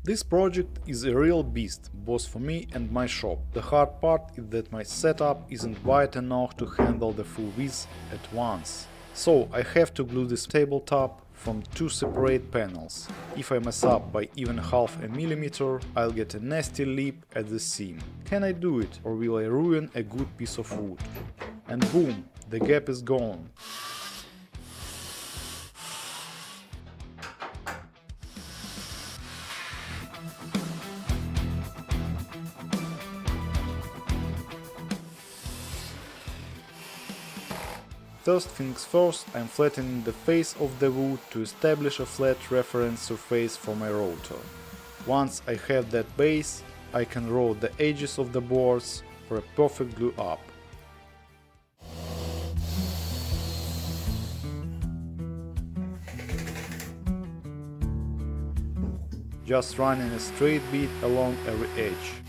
This project is a real beast, both for me and my shop. The hard part is that my setup isn't wide enough to handle the full width at once. So I have to glue this tabletop from two separate panels. If I mess up by even half a millimeter, I'll get a nasty lip at the seam. Can I do it, or will I ruin a good piece of wood? And boom, the gap is gone. First things first, I'm flattening the face of the wood to establish a flat reference surface for my router. Once I have that base, I can roll the edges of the boards for a perfect glue up. Just running a straight bead along every edge.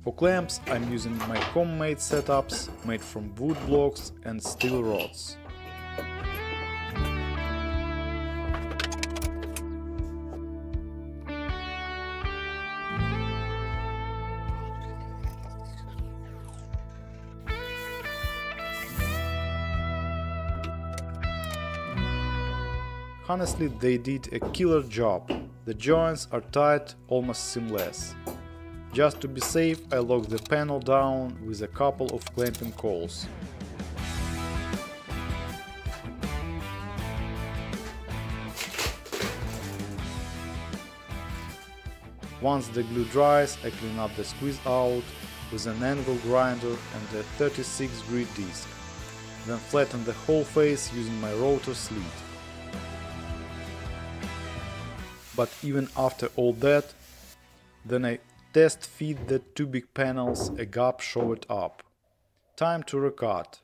For clamps, I'm using my homemade setups made from wood blocks and steel rods. Honestly, they did a killer job. The joints are tight, almost seamless. Just to be safe, I lock the panel down with a couple of clamping coils. Once the glue dries, I clean up the squeeze out with an angle grinder and a 36-degree disc. Then flatten the whole face using my router sled. But even after all that, then I test feed the two big panels a gap show it up. Time to recut.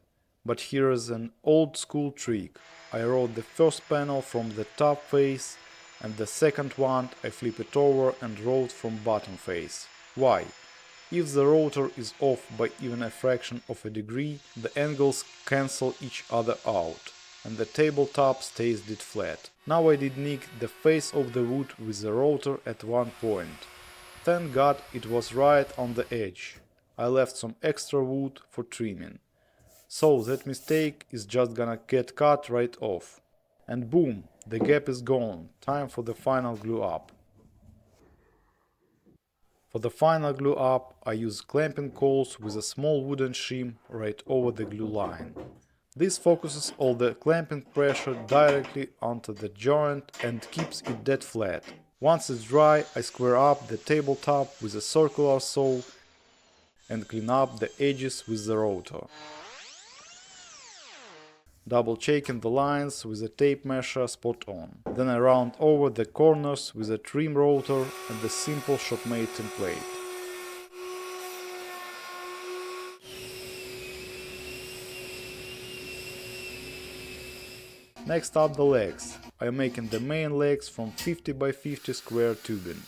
But here is an old school trick. I roll the first panel from the top face and the second one I flip it over and roll it from bottom face. Why? If the rotor is off by even a fraction of a degree, the angles cancel each other out and the tabletop stays dead flat. Now I did nick the face of the wood with the rotor at one point. Thank God it was right on the edge. I left some extra wood for trimming. So that mistake is just gonna get cut right off. And boom, the gap is gone. Time for the final glue up. For the final glue up, I use clamping coils with a small wooden shim right over the glue line. This focuses all the clamping pressure directly onto the joint and keeps it dead flat. Once it's dry, I square up the tabletop with a circular saw and clean up the edges with the router. Double checking the lines with a tape measure spot on. Then I round over the corners with a trim router and the simple shop-made template. Next up the legs. I'm making the main legs from 50 by 50 square tubing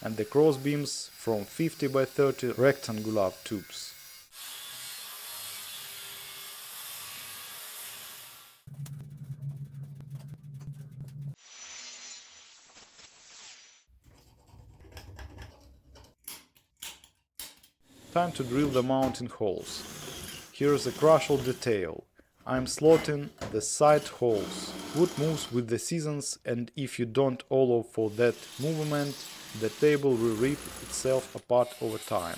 and the cross beams from 50 by 30 rectangular tubes. Time to drill the mounting holes. Here's a crucial detail. I'm slotting the side holes. Wood moves with the seasons, and if you don't allow for that movement, the table will rip itself apart over time.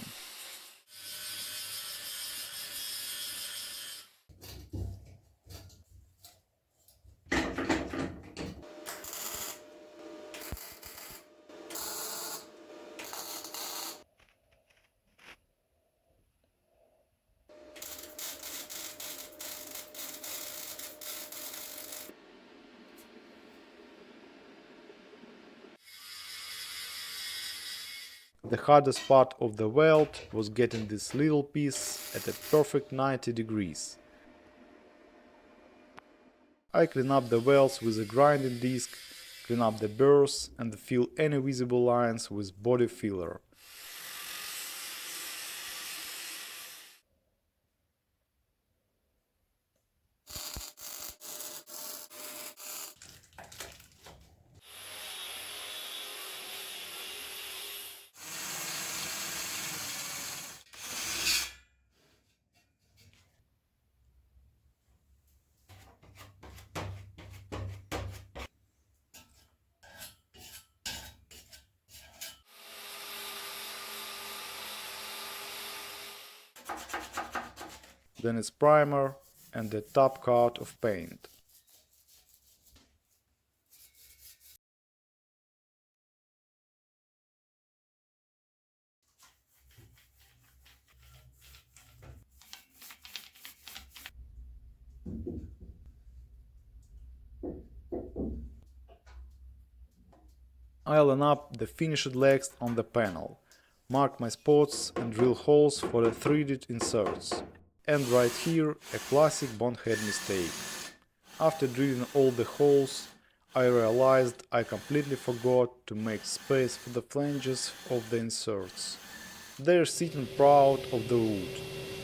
The hardest part of the weld was getting this little piece at a perfect 90 degrees. I clean up the welds with a grinding disc, clean up the burrs and fill any visible lines with body filler. then it's primer and a top coat of paint. I line up the finished legs on the panel, mark my spots and drill holes for the threaded inserts. And right here a classic bonehead mistake. After drilling all the holes, I realized I completely forgot to make space for the flanges of the inserts. They're sitting proud of the wood,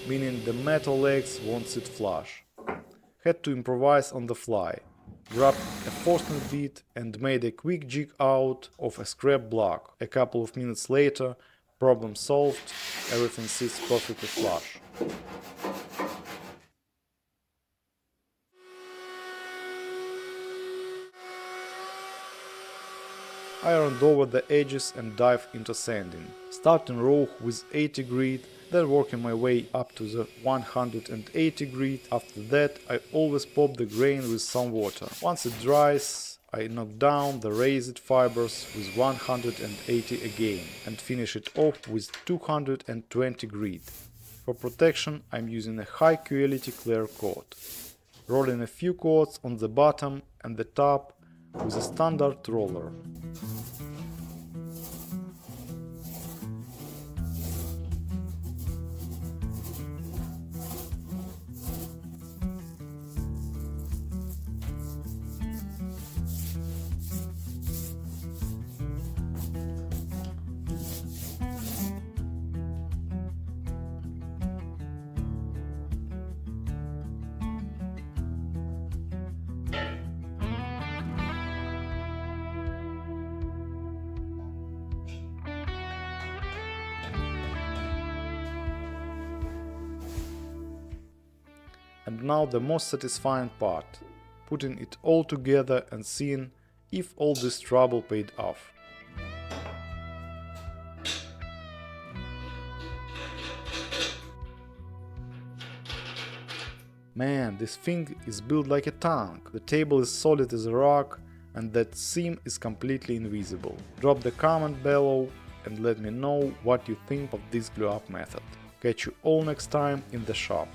meaning the metal legs won't sit flush. Had to improvise on the fly. Grabbed a Forstner bit and made a quick jig out of a scrap block. A couple of minutes later, problem solved, everything sits perfectly flush. I ironed over the edges and dive into sanding, starting raw with 80 grit, then working my way up to the 180 grit. After that I always pop the grain with some water. Once it dries, I knock down the raised fibers with 180 again and finish it off with 220 grit. For protection I'm using a high quality clear coat, rolling a few coats on the bottom and the top with a standard roller. And now the most satisfying part, putting it all together and seeing if all this trouble paid off. Man, this thing is built like a tank. The table is solid as a rock and that seam is completely invisible. Drop the comment below and let me know what you think of this glue up method. Catch you all next time in the shop.